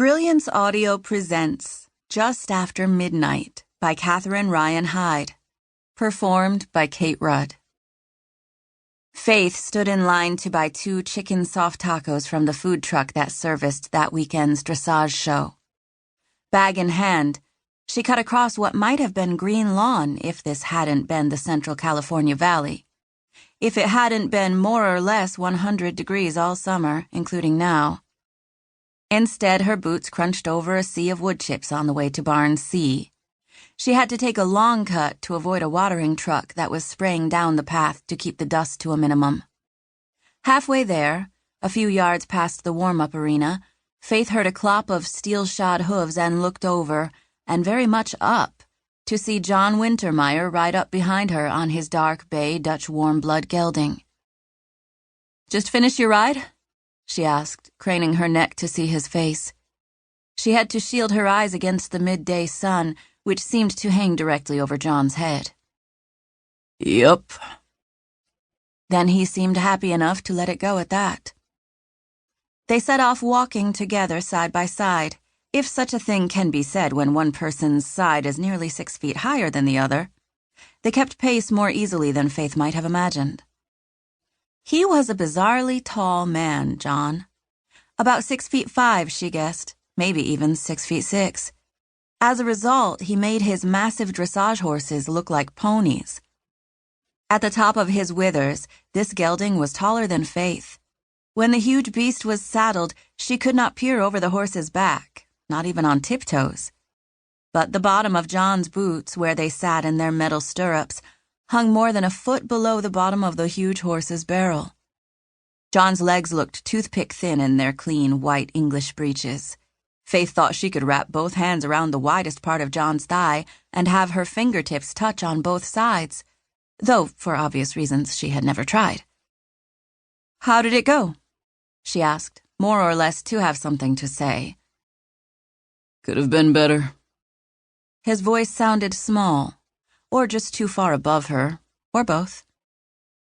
Brilliance Audio presents Just After Midnight by Catherine Ryan Hyde, performed by Kate Rudd. Faith stood in line to buy 2 chicken soft tacos from the food truck that serviced that weekend's dressage show. Bag in hand, she cut across what might have been green lawn if this hadn't been the Central California Valley. If it hadn't been more or less 100 degrees all summer, including now. Instead, her boots crunched over a sea of wood chips on the way to Barn C. She had to take a long cut to avoid a watering truck that was spraying down the path to keep the dust to a minimum. Halfway there, a few yards past the warm-up arena, Faith heard a clop of steel-shod hooves and looked over, and very much up, to see John Wintermeyer ride up behind her on his dark bay Dutch warm-blood gelding. "Just finish your ride?" she asked, craning her neck to see his face. She had to shield her eyes against the midday sun, which seemed to hang directly over John's head. "Yup." Then he seemed happy enough to let it go at that. They set off walking together side by side, if such a thing can be said when one person's side is nearly 6 feet higher than the other. They kept pace more easily than Faith might have imagined. He was a bizarrely tall man, John. About 6'5", she guessed, maybe even 6'6". As a result, he made his massive dressage horses look like ponies. At the top of his withers, this gelding was taller than Faith. When the huge beast was saddled, she could not peer over the horse's back, not even on tiptoes. But the bottom of John's boots, where they sat in their metal stirrups, hung more than a foot below the bottom of the huge horse's barrel. John's legs looked toothpick thin in their clean, white English breeches. Faith thought she could wrap both hands around the widest part of John's thigh and have her fingertips touch on both sides, though, for obvious reasons, she had never tried. "How did it go?" she asked, more or less to have something to say. "Could have been better." His voice sounded small, or just too far above her, or both.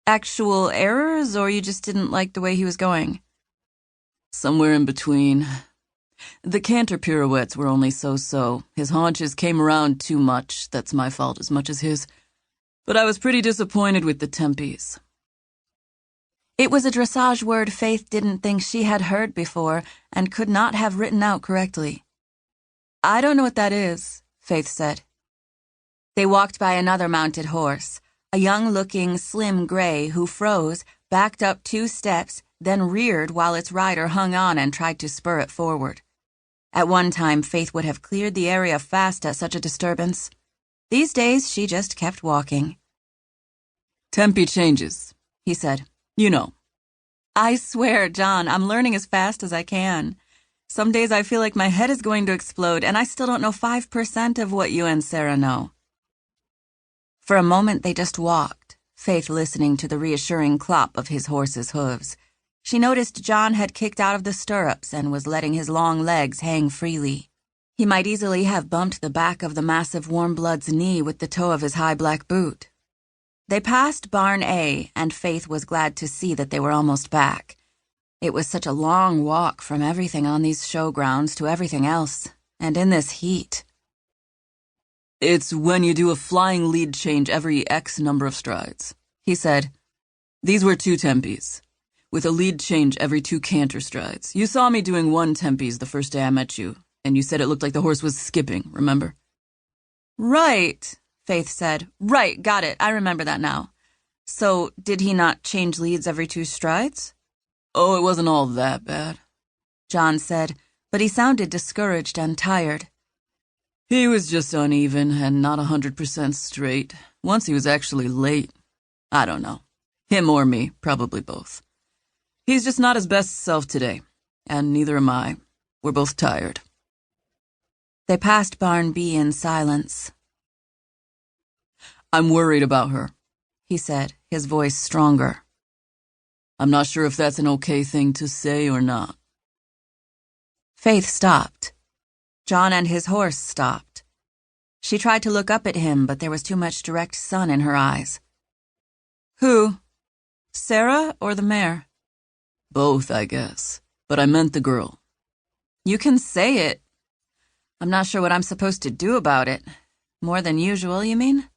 Actual errors, or you just didn't like the way he was going? "Somewhere in between. The canter pirouettes were only so-so. His haunches came around too much. That's my fault as much as his. But I was pretty disappointed with the tempes." It was a dressage word Faith didn't think she had heard before and could not have written out correctly. "I don't know what that is," Faith said. They walked by another mounted horse, a young-looking, slim gray who froze, backed up 2 steps, then reared while its rider hung on and tried to spur it forward. At one time, Faith would have cleared the area fast at such a disturbance. These days, she just kept walking. "Tempi changes," he said. "You know." "I swear, John, I'm learning as fast as I can. Some days I feel like my head is going to explode, and I still don't know 5% of what you and Sarah know." For a moment they just walked, Faith listening to the reassuring clop of his horse's hooves. She noticed John had kicked out of the stirrups and was letting his long legs hang freely. He might easily have bumped the back of the massive warm-blood's knee with the toe of his high black boot. They passed Barn A, and Faith was glad to see that they were almost back. It was such a long walk from everything on these showgrounds to everything else, and in this heat. "It's when you do a flying lead change every X number of strides," he said. "These were 2 tempes, with a lead change every 2 canter strides. You saw me doing 1 tempes the first day I met you, and you said it looked like the horse was skipping, remember?" "Right," Faith said. "Right, got it. I remember that now. So, did he not change leads every 2 strides?" "Oh, it wasn't all that bad," John said, but he sounded discouraged and tired. "He was just uneven and not 100% straight. Once he was actually late. I don't know. Him or me, probably both. He's just not his best self today, and neither am I. We're both tired." They passed Barn B in silence. "I'm worried about her," he said, his voice stronger. "I'm not sure if that's an okay thing to say or not." Faith stopped. John and his horse stopped. She tried to look up at him, but there was too much direct sun in her eyes. "Who? Sarah or the mare?" "Both, I guess. But I meant the girl." You can say it. I'm not sure what I'm supposed to do about it. More than usual, you mean?